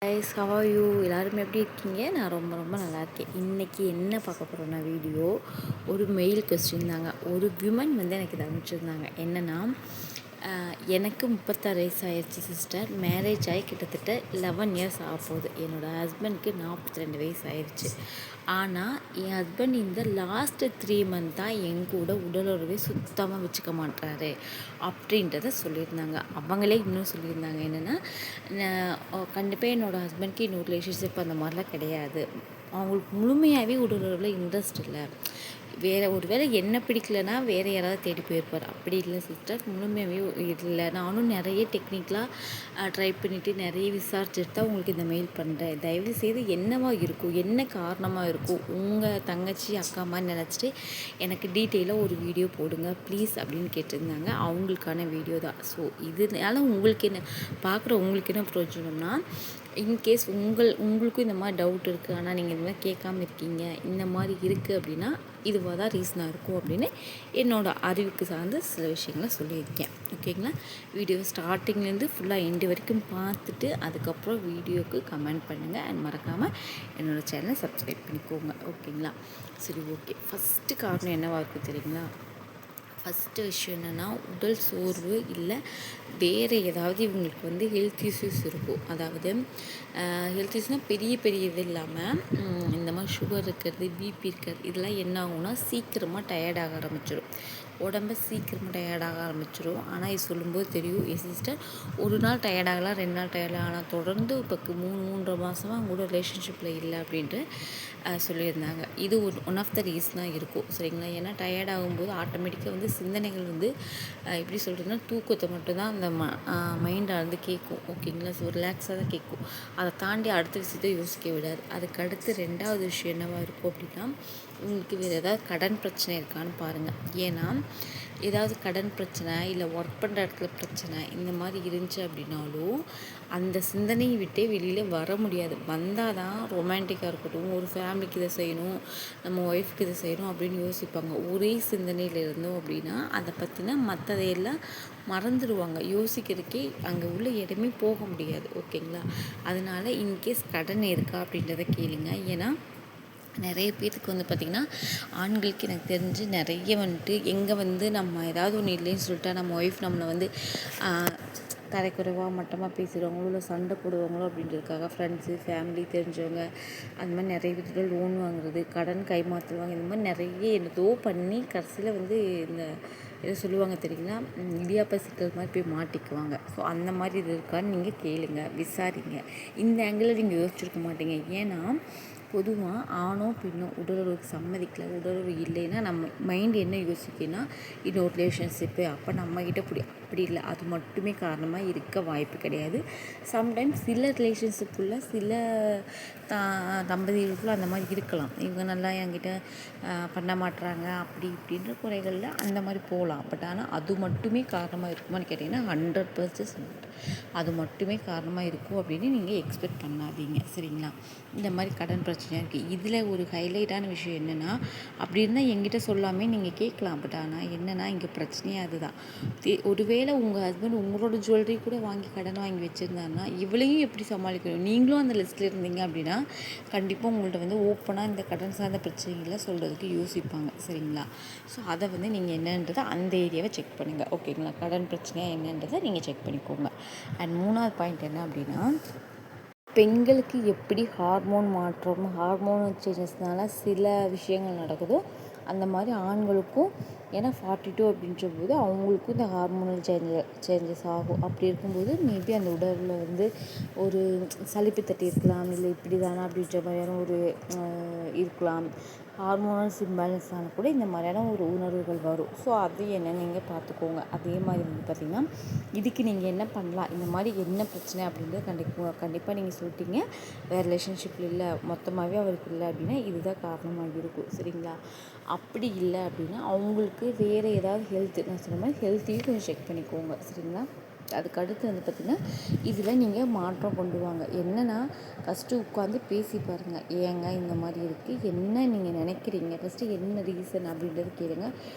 Guys, how are you? எல்லாரும் எப்படி இருக்கீங்க? நான் ரொம்ப நல்லா இருக்கேன். இன்றைக்கி என்ன பார்க்க போகிறோன்னா வீடியோ ஒரு மெயில் கொஸ்டின் தாங்க. ஒரு விமன் வந்து எனக்கு இதை அனுப்பிச்சிருந்தாங்க. என்னென்னா, எனக்கு 36 வயசு ஆயிடுச்சு சிஸ்டர். மேரேஜ் ஆகி கிட்டத்தட்ட 11 இயர்ஸ் ஆக போகுது. என்னோடய ஹஸ்பண்ட்க்கு 42 வயசு ஆயிடுச்சு. ஆனால் என் ஹஸ்பண்ட் இந்த லாஸ்ட்டு 3 மந்த்தாக என் கூட உடலுறவே சுத்தமாக வச்சுக்க மாட்டாரு அப்படின்றத சொல்லியிருந்தாங்க. அவங்களே இன்னும் சொல்லியிருந்தாங்க என்னென்னா, கண்டிப்பாக என்னோடய ஹஸ்பண்ட்க்கு இன்னொரு ரிலேஷன்ஷிப் அந்த மாதிரிலாம் கிடையாது. அவங்களுக்கு முழுமையாகவே உடலுறவில் இன்ட்ரெஸ்ட் இல்லை. ஒரு வேளை என்ன பிடிக்கலன்னா வேறு யாராவது தேடி போயிருப்பார். அப்படி இல்லை சிஸ்டர், முழுமையாகவே இல்லை. நானும் நிறைய டெக்னிக்கலாக ட்ரை பண்ணிவிட்டு நிறைய விசாரிச்சுட்டு தான் உங்களுக்கு இந்த மெயில் பண்ணுறேன். தயவுசெய்து என்னவா இருக்கும், என்ன காரணமாக இருக்கும், உங்கள் தங்கச்சி அக்கா மாதிரி நினச்சிட்டு எனக்கு டீட்டெயிலாக ஒரு வீடியோ போடுங்க ப்ளீஸ் அப்படின்னு கேட்டிருந்தாங்க. அவங்களுக்கான வீடியோ தான். ஸோ இதனால உங்களுக்கு என்ன பார்க்குற உங்களுக்கு என்ன பிரயோஜனம்னா, இன்கேஸ் உங்களுக்கும் இந்த மாதிரி டவுட் இருக்குது, ஆனால் நீங்கள் இந்த மாதிரி கேட்காம இருக்கீங்க, இந்த மாதிரி இருக்குது அப்படின்னா இதுவாக தான் ரீசனாக இருக்கும் அப்படின்னு என்னோடய அறிவுக்கு சார்ந்த சில விஷயங்களை சொல்லியிருக்கேன். ஓகேங்களா? வீடியோ ஸ்டார்டிங்லேருந்து ஃபுல்லாக எண்டு வரைக்கும் பார்த்துட்டு அதுக்கப்புறம் வீடியோவுக்கு கமெண்ட் பண்ணுங்கள். அண்ட் மறக்காமல் என்னோடய சேனலை சப்ஸ்கிரைப் பண்ணிக்கோங்க. ஓகேங்களா? சரி, ஓகே. ஃபஸ்ட்டு காரணம் என்னவாக இருக்கும் தெரியுங்களா? ஃபஸ்ட்டு விஷயம் என்னென்னா, உடல் சோர்வு இல்லை வேறு ஏதாவது இவங்களுக்கு வந்து ஹெல்த் இஷ்யூஸ் இருக்கும். அதாவது ஹெல்த் இஷ்யூஸ்னால் பெரிய இது இல்லாமல் இந்த மாதிரி சுகர் இருக்கிறது, பிபி இருக்கிறது, இதெல்லாம் என்ன ஆகும்னா சீக்கிரமாக டயர்டாக ஆரம்பிச்சிடும். உடம்ப சீக்கிரமாக டயர்டாக ஆரம்பிச்சிடும். ஆனால் இது சொல்லும்போது தெரியும், என் சிஸ்டர் ஒரு நாள் டயர்டாகலாம், 2 நாள் டயர்டாக, ஆனால் தொடர்ந்து இப்போ 3.5 மாதமாக அவங்க கூட ரிலேஷன்ஷிப்பில் இல்லை அப்படின்ட்டு சொல்லியிருந்தாங்க. இது ஒன் ஆஃப் த ரீசனாக இருக்கும். சரிங்களா? ஏன்னா டயர்ட் ஆகும்போது ஆட்டோமேட்டிக்காக வந்து சிந்தனைகள் வந்து எப்படி சொல்கிறதுனா, தூக்கத்தை மட்டும்தான் அந்த மைண்டை வந்து கேட்கும். ஓகேங்களா? ஸோ ரிலாக்ஸாக தான் கேட்கும். அதை தாண்டி அடுத்த விஷயத்தை யோசிக்க விடாது. அதுக்கடுத்து 2வது விஷயம் என்னவாக இருக்கும் அப்படின்னா, உங்களுக்கு வேறு ஏதாவது கடன் பிரச்சனை இருக்கான்னு பாருங்கள். ஏன்னா ஏதாவது கடன் பிரச்சனை இல்லை ஒர்க் பண்ணுற இடத்துல பிரச்சனை இந்த மாதிரி இருந்துச்சு அப்படின்னாலும் அந்த சிந்தனையை விட்டே வெளியில் வர முடியாது. வந்தால் தான் ரொமான்டிக்காக இருக்கட்டும், ஒரு ஃபேமிலிக்கு இதை செய்யணும், நம்ம ஒய்ஃப்க்கு இதை செய்யணும் அப்படின்னு யோசிப்பாங்க. ஒரே சிந்தனையில் இருந்தோம் அப்படின்னா அதை பற்றினா மற்றதையெல்லாம் மறந்துடுவாங்க. யோசிக்கிறதுக்கே அங்கே உள்ள இடமே போக முடியாது. ஓகேங்களா? அதனால் இன்கேஸ் கடன் இருக்கா அப்படின்றத கேளுங்க. ஏன்னா நிறைய பேருக்கு வந்து பார்த்திங்கன்னா, ஆண்களுக்கு எனக்கு தெரிஞ்சு நிறைய வந்துட்டு எங்கே வந்து நம்ம ஏதாவது ஒன்று இல்லைன்னு சொல்லிட்டா நம்ம ஒய்ஃப் நம்மளை வந்து தரைக்குறைவாக மட்டமாக பேசுகிறவங்களோ இல்லை சண்டை போடுவாங்களோ அப்படின்றதுக்காக ஃப்ரெண்ட்ஸு, ஃபேமிலி, தெரிஞ்சவங்க அந்த மாதிரி நிறைய விதத்தில் லோன் வாங்குறது, கடன் கைமாற்றுவாங்க. இந்த மாதிரி நிறைய என்னதோ பண்ணி கடைசியில் வந்து இந்த எதோ சொல்லுவாங்க தெரியுங்களா, இடியாப்ப சிக்கல் மாதிரி போய் மாட்டிக்குவாங்க. ஸோ அந்த மாதிரி இது இருக்கான்னு நீங்கள் கேளுங்க, விசாரிங்க. இந்த ஆங்கிளில் நீங்கள் யோசிச்சிருக்க மாட்டீங்க. ஏன்னா பொதுவாக ஆணோ பெண்ணோ உடலுறவுக்கு சம்மதிக்கல, உடலுறவு இல்லைன்னா நம்ம மைண்டு என்ன யோசிக்குன்னா இன்னொரு ரிலேஷன்ஷிப்பு, அப்போ நம்மக்கிட்ட அப்படி இல்லை. அது மட்டுமே காரணமாக இருக்க வாய்ப்பு கிடையாது. சம்டைம்ஸ் சில ரிலேஷன்ஷிப்புள்ள சில தம்பதிகளுக்குள்ள அந்த மாதிரி இருக்கலாம். இவங்க நல்லா என்கிட்ட பண்ண மாட்டுறாங்க அப்படி இப்படின்ற குறைகளில் அந்த மாதிரி போகலாம். பட் ஆனால் அது மட்டுமே காரணமாக இருக்குமான்னு கேட்டிங்கன்னா 100% அது மட்டுமே காரணமாக இருக்கும் அப்படின்னு நீங்கள் எக்ஸ்பெக்ட் பண்ணாதீங்க. சரிங்களா? இந்த மாதிரி கடன் பிரச்சனையாக இருக்குது. இதில் ஒரு ஹைலைட்டான விஷயம் என்னென்னா, அப்படி இருந்தால் என்கிட்ட சொல்லாமே நீங்கள் கேட்கலாம். பட் ஆனால் என்னென்னா இங்கே பிரச்சனையே அதுதான். ஒருவேளை உங்கள் ஹஸ்பண்ட் உங்களோட ஜுவல்லரி கூட வாங்கி கடன் வாங்கி வச்சுருந்தாருன்னா இவளையும் எப்படி சமாளிக்கணும்? நீங்களும் அந்த லிஸ்ட்டில் இருந்தீங்க அப்படின்னா கண்டிப்பாக உங்கள்கிட்ட வந்து ஓப்பனாக இந்த கடன் சார்ந்த பிரச்சனைகளை சொல்கிறதுக்கு யோசிப்பாங்க. சரிங்களா? ஸோ அதை வந்து நீங்கள் என்னன்றதை அந்த ஏரியாவை செக் பண்ணுங்கள். ஓகேங்களா? கடன் பிரச்சனையாக என்னன்றதை நீங்கள் செக் பண்ணிக்கோங்க. அண்ட் 3வது பாயிண்ட் என்ன அப்படின்னா, பெண்களுக்கு எப்படி ஹார்மோன் மாற்றம், ஹார்மோன் சேஞ்சஸ்னால சில விஷயங்கள் நடக்குதோ அந்த மாதிரி ஆண்களுக்கும், ஏன்னா 42 அப்படின்ற போது அவங்களுக்கும் இந்த ஹார்மோனல் சேஞ்சஸ் ஆகும். அப்படி இருக்கும்போது மேபி அந்த உடலில் வந்து ஒரு சலிப்பு தட்டி இருக்கலாம், இல்லை இப்படி தானே அப்படின்ற மாதிரியான ஒரு இருக்கலாம். ஹார்மோனல்ஸ் இம்பேலன்ஸ் ஆனால் கூட இந்த மாதிரியான ஒரு உணர்வுகள் வரும். ஸோ அது என்னன்னு நீங்கள் பார்த்துக்கோங்க. அதே மாதிரி வந்து பார்த்திங்கன்னா, இதுக்கு நீங்கள் என்ன பண்ணலாம், இந்த மாதிரி என்ன பிரச்சனை அப்படின்றத கண்டிப்பாக நீங்கள் சொல்லிட்டீங்க. வேறு ரிலேஷன்ஷிப்பில் இல்லை, மொத்தமாகவே அவருக்கு இல்லை அப்படின்னா இதுதான் காரணமாக இருக்கும். சரிங்களா? அப்படி இல்லை அப்படின்னா அவங்களுக்கு வேறு ஏதாவது நான் சொன்ன மாதிரி ஹெல்த்தையும் கொஞ்சம் செக் பண்ணிக்கோங்க. சரிங்களா? அதுக்கு அடுத்து வந்து பார்த்திங்கன்னா இதில் நீங்கள் மாற்றம் கொண்டு வாங்க. என்னென்னா ஃபஸ்ட்டு உட்காந்து பேசி பாருங்கள். ஏங்க இந்த மாதிரி இருக்குது, என்ன நீங்கள் நினைக்கிறீங்க, ஃபஸ்ட்டு என்ன ரீசன் அப்படின்றது கேளுங்க.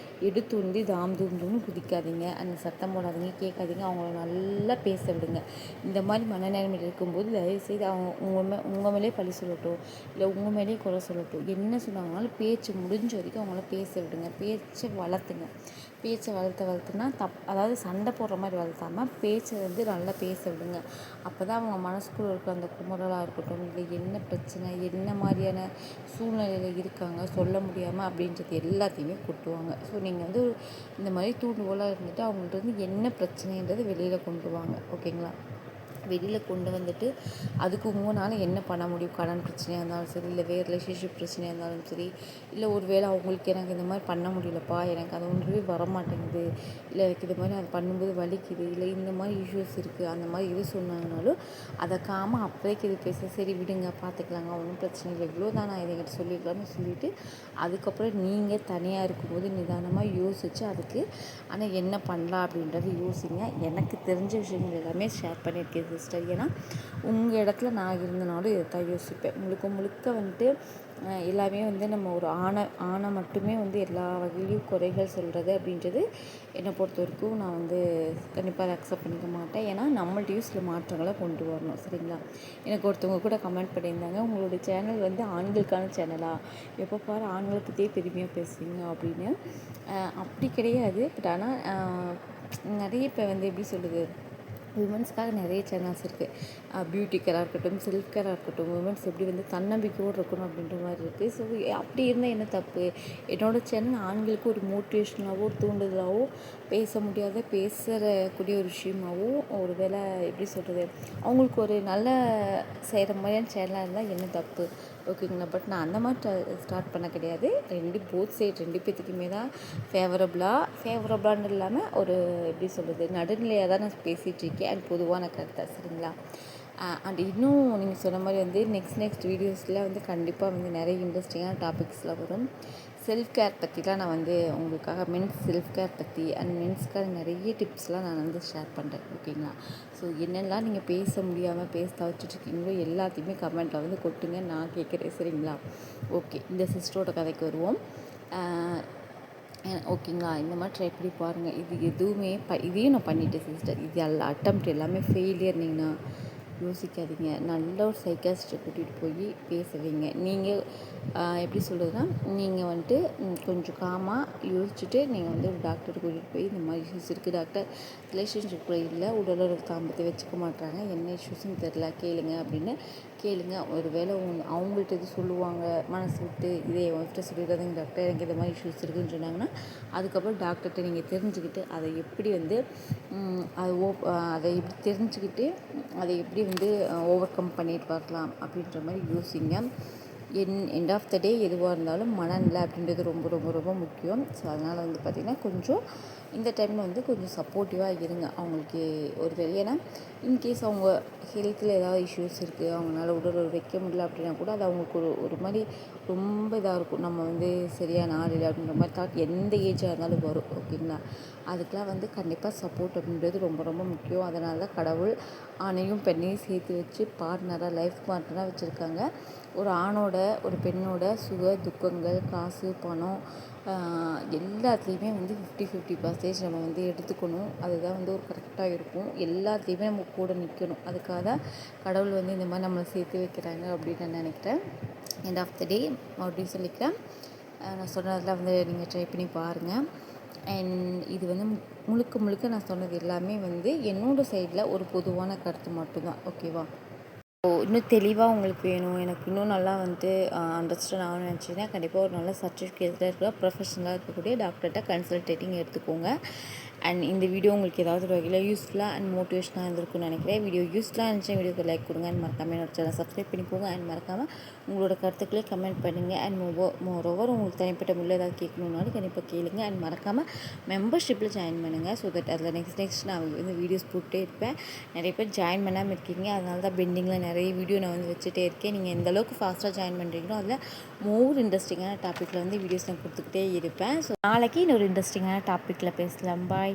எடுத்து வந்து தாம் குதிக்காதீங்க, அந்த சத்தம் போடாதீங்க, கேட்காதீங்க. அவங்கள நல்லா பேச விடுங்க. இந்த மாதிரி மனநிலைமையில் இருக்கும்போது தயவுசெய்து அவங்க உங்கள் மேலே பழி சொல்லட்டும், இல்லை உங்கள் மேலேயே குறை சொல்லட்டும், என்ன சொன்னாங்கனாலும் பேச்சு முடிஞ்ச வரைக்கும் அவங்கள பேச விடுங்க. பேச்சை வளர்த்துங்க. பேச்சை வளர்த்துனா அதாவது சண்டை போடுற மாதிரி வளர்த்தாமல் பேச்சை வந்து நல்லா பேச விடுங்க. அப்போ தான் அவங்க மனசுக்குள்ளே இருக்க அந்த குமுறலாக இருக்கட்டும், இல்லை என்ன பிரச்சனை, என்ன மாதிரியான சூழ்நிலையில் இருக்காங்க, சொல்ல முடியாமல் அப்படின்றது எல்லாத்தையுமே கொட்டுவாங்க. ஸோ நீங்கள் வந்து இந்த மாதிரி தூண்டுகோலாக இருந்துட்டு அவங்கள்ட்ட வந்து என்ன பிரச்சனைன்றது வெளியில் கொண்டு வாங்க. ஓகேங்களா? வெளியில் கொண்டு வந்துட்டு அதுக்கு உங்களால் என்ன பண்ண முடியும், கடன் பிரச்சனையாக இருந்தாலும் சரி, இல்லை வேறு ரிலேஷன்ஷிப் பிரச்சனையாக இருந்தாலும் சரி, இல்லை ஒரு வேளை அவங்களுக்கு எனக்கு இந்த மாதிரி பண்ண முடியலப்பா, எனக்கு அது ஒன்றுமே வரமாட்டேங்குது, இல்லை எனக்கு இது மாதிரி அது பண்ணும்போது வலிக்குது, இல்லை இந்த மாதிரி இஷ்யூஸ் இருக்குது, அந்த மாதிரி இது சொன்னாங்கனாலும் அதை அப்போதைக்கு இது பேச சரி விடுங்க, பார்த்துக்கலாங்க, ஒன்றும் பிரச்சனை இல்லை, இவ்வளோ தான் நான் இதைக்கிட்ட சொல்லியிருக்கலாம்னு சொல்லிவிட்டு அதுக்கப்புறம் நீங்கள் தனியாக இருக்கும்போது நிதானமாக யோசித்து அதுக்கு ஆனால் என்ன பண்ணலாம் அப்படின்றது யோசிங்க. எனக்கு தெரிஞ்ச விஷயங்கள் எல்லாமே ஷேர் பண்ணியிருக்கேன் சிஸ்டர். ஏன்னா உங்கள் இடத்துல நான் இருந்தனாலும் இதை தான் யோசிப்பேன். முழுக்க வந்துட்டு எல்லாமே வந்து நம்ம ஒரு ஆணை மட்டுமே வந்து எல்லா வகையிலையும் குறைகள் சொல்கிறது அப்படின்றது என்னை பொறுத்த வரைக்கும் நான் வந்து கண்டிப்பாக அதை அக்செப்ட் பண்ணிக்க மாட்டேன். ஏன்னா நம்மள்ட்டையும் சில மாற்றங்களை கொண்டு வரணும். சரிங்களா? எனக்கு ஒருத்தவங்க கூட கமெண்ட் பண்ணியிருந்தாங்க, உங்களுடைய சேனல் வந்து ஆண்களுக்கான சேனலா, எப்போ பாரு ஆண்களை பற்றியே பெருமையாக பேசுவீங்க அப்படின்னு. அப்படி கிடையாது. பட் ஆனால் நிறைய இப்போ வந்து எப்படி சொல்லுது, உமன்ஸ்க்காக நிறைய சேனல்ஸ் இருக்குது. பியூட்டி கேராக இருக்கட்டும், செல்ஃப் கேராக இருக்கட்டும், உமன்ஸ் எப்படி வந்து தன்னம்பிக்கையோடு இருக்கணும் அப்படின்ற மாதிரி இருக்குது. ஸோ அப்படி இருந்தால் என்ன தப்பு? என்னோடய சேனல் ஆண்களுக்கு ஒரு மோட்டிவேஷனாகவோ தூண்டுதலாகவோ பேச முடியாத பேசக்கூடிய ஒரு விஷயமாகவும் ஒரு வேளை எப்படி சொல்கிறது, அவங்களுக்கு ஒரு நல்ல செய்கிற மாதிரியான சேனலாக இருந்தால் என்ன தப்பு? ஓகேங்களா? பட் நான் அந்த மாதிரி ஸ்டார்ட் பண்ண கிடையாது. போத் சைட் ரெண்டு பேத்துக்குமே தான் ஃபேவரபுளான்னு இல்லாமல் ஒரு எப்படி சொல்கிறது, நடுநிலையாக தான் நான் பேசிகிட்டு இருக்கேன். அது பொதுவான கருத்தை. சரிங்களா? அண்ட் இன்னும் நீங்கள் சொன்ன மாதிரி வந்து நெக்ஸ்ட் வீடியோஸில் வந்து கண்டிப்பாக வந்து நிறைய இன்ட்ரெஸ்டிங்கான டாபிக்ஸ்லாம் வரும். செல்ஃப் கேர் பற்றிலாம் நான் வந்து உங்களுக்காக மென்ஸ் செல்ஃப் கேர் பற்றி அண்ட் மென்ஸ்க்காக நிறைய டிப்ஸ்லாம் நான் வந்து ஷேர் பண்ணுறேன். ஓகேங்களா? ஸோ என்னெல்லாம் நீங்கள் பேச முடியாமல் பேச தவிச்சிட்ருக்கீங்களோ எல்லாத்தையுமே கமெண்ட்டில் வந்து கொட்டுங்க, நான் கேட்குறேன். சரிங்களா? ஓகே, இந்த சிஸ்டரோட கதைக்கு வருவோம். ஓகேங்களா? இந்த மாதிரி ட்ரை பண்ணி பாருங்கள். இது எதுவுமே இதையும் நான் பண்ணிவிட்டேன் சிஸ்டர். இது அட்டெம்ப்ட் எல்லாமே ஃபெயிலியர். நீங்கள் யோசிக்காதீங்க. நல்ல ஒரு சைக்காஸ்ட்டை கூட்டிகிட்டு போய் பேச வைங்க. நீங்கள் எப்படி சொல்கிறதுனா, நீங்கள் வந்துட்டு கொஞ்சம் காமாக யோசிச்சுட்டு நீங்கள் வந்து ஒரு டாக்டர் கூட்டிகிட்டு போய் இந்த மாதிரி இஷ்யூஸ் இருக்குது டாக்டர், ரிலேஷன்ஷிப்பில் இல்லை, உடலுறவு தாம்பத்தை வச்சுக்க மாட்டாங்க, என்ன இஷ்யூஸ்ன்னு தெரில, கேளுங்க அப்படின்னு கேளுங்க. ஒரு வேளை அவங்கள்ட்ட இது சொல்லுவாங்க மனசு விட்டு, இதே ஒய்ஃப்ட்ட சொல்லிடுறதுங்க டாக்டர், எனக்கு இந்த மாதிரி இஷ்யூஸ் இருக்குதுன்னு சொன்னாங்கன்னா அதுக்கப்புறம் டாக்டர்கிட்ட நீங்கள் தெரிஞ்சுக்கிட்டு அதை எப்படி வந்து அதை எப்படி தெரிஞ்சுக்கிட்டு அதை எப்படி வந்து ஓவர் கம் பண்ணிட்டு வரலாம் அப்படின்ற மாதிரி யோசிங்க. எண்ட் ஆஃப் த டே எதுவாக இருந்தாலும் மனநிலை அப்படின்றது ரொம்ப ரொம்ப ரொம்ப முக்கியம். ஸோ அதனால் வந்து பார்த்திங்கன்னா கொஞ்சம் இந்த டைமில் வந்து கொஞ்சம் சப்போர்ட்டிவாக இருங்க அவங்களுக்கு. ஒரு ஏன்னா இன்கேஸ் அவங்க ஹெல்த்தில் ஏதாவது இஷ்யூஸ் இருக்குது, அவங்களால உடல் வைக்க முடியல அப்படின்னா கூட அது அவங்களுக்கு ஒரு மாதிரி ரொம்ப இதாக இருக்கும். நம்ம வந்து சரியான ஆள் இல்லை அப்படின்ற மாதிரி தாட் எந்த ஏஜாக இருந்தாலும் வரும். ஓகேங்களா? அதுக்கெலாம் வந்து கண்டிப்பாக சப்போர்ட் அப்படின்றது ரொம்ப ரொம்ப முக்கியம். அதனால தான் கடவுள் ஆணையும் பெண்ணையும் சேர்த்து வச்சு பார்ட்னராக லைஃப் பார்ட்னராக வச்சுருக்காங்க. ஒரு ஆணோட ஒரு பெண்ணோட சுக துக்கங்கள், காசு பணம் எல்லாத்துலேயுமே வந்து 50-50% நம்ம வந்து எடுத்துக்கணும். அதுதான் வந்து ஒரு கரெக்டாக இருக்கும். எல்லாத்துலேயுமே நம்ம கூட நிற்கணும். அதுக்காக தான் கடவுள் வந்து இந்த மாதிரி நம்மளை சேர்த்து வைக்கிறாங்க அப்படின்னு நான் நினைக்கிறேன். எண்ட் ஆஃப் த டே மறுபடியும் சொல்லிக்கிறேன், நான் சொன்னதெல்லாம் வந்து நீங்கள் ட்ரை பண்ணி பாருங்கள். அண்ட் இது வந்து முழுக்க நான் சொன்னது எல்லாமே வந்து என்னோடய சைடில் ஒரு பொதுவான கருத்து மட்டும்தான். ஓகேவா? இன்னும் தெளிவாக உங்களுக்கு வேணும், எனக்கு இன்னும் நல்லா வந்து அண்டர்ஸ்டாண்ட் ஆகணும்னு நினச்சிங்கன்னா கண்டிப்பாக ஒரு நல்ல சர்டிஃபிகேட்டாக இருக்கிற ப்ரொஃபஷனலாக இருக்கக்கூடிய டாக்டர்கிட்ட கன்சல்டேட்டிங் எடுத்துக்கோங்க. அண்ட் இந்த வீடியோ உங்களுக்கு ஏதாவது ஒரு வகையில் யூஸ்ஃபுல்லாக அண்ட் மோட்டிவேஷனாக இருந்திருக்குன்னு நினைக்கிறேன். வீடியோ யூஸ்ஃபுல்லாக இருந்துச்சு, வீடியோக்கு லைக் கொடுங்க. அண்ட் மறக்காமல் என்னோட சேனல் சப்ஸ்கிரைப் பண்ணிக்கோங்க. அண்ட் மறக்காமல் உங்களோட கருத்துக்களை கமெண்ட் பண்ணுங்கள். அண்ட் மோரோவர் உங்களுக்கு தனிப்பட்ட முறையில் ஏதாவது கேட்கணுன்னாலும் கண்டிப்பாக கேளுங்க. அண்ட் மறக்காமல் மெம்பர்ஷிப்பில் ஜாயின் பண்ணுங்கள். ஸோ தட் அதில் நெக்ஸ்ட் நான் வந்து வீடியோஸ் போட்டுகிட்டே இருப்பேன். நிறைய பேர் ஜாயின் பண்ணாமல் இருக்கீங்க, அதனால தான் பெண்டிங்கில் நிறைய வீடியோ நான் வந்து வச்சுட்டே இருக்கேன். நீங்கள் எந்த அளவுக்கு ஃபாஸ்ட்டாக ஜாயின் பண்ணுறீங்களோ அதில் மோர் இன்ட்ரெஸ்டிங்கான டாப்பிக்கில் வந்து வீடியோஸ் நான் கொடுத்துக்கிட்டே இருப்பேன். ஸோ நாளைக்கு இன்னொரு இன்ட்ரெஸ்டிங்கான டாப்பிக்கில் பேசலாம். பாய்.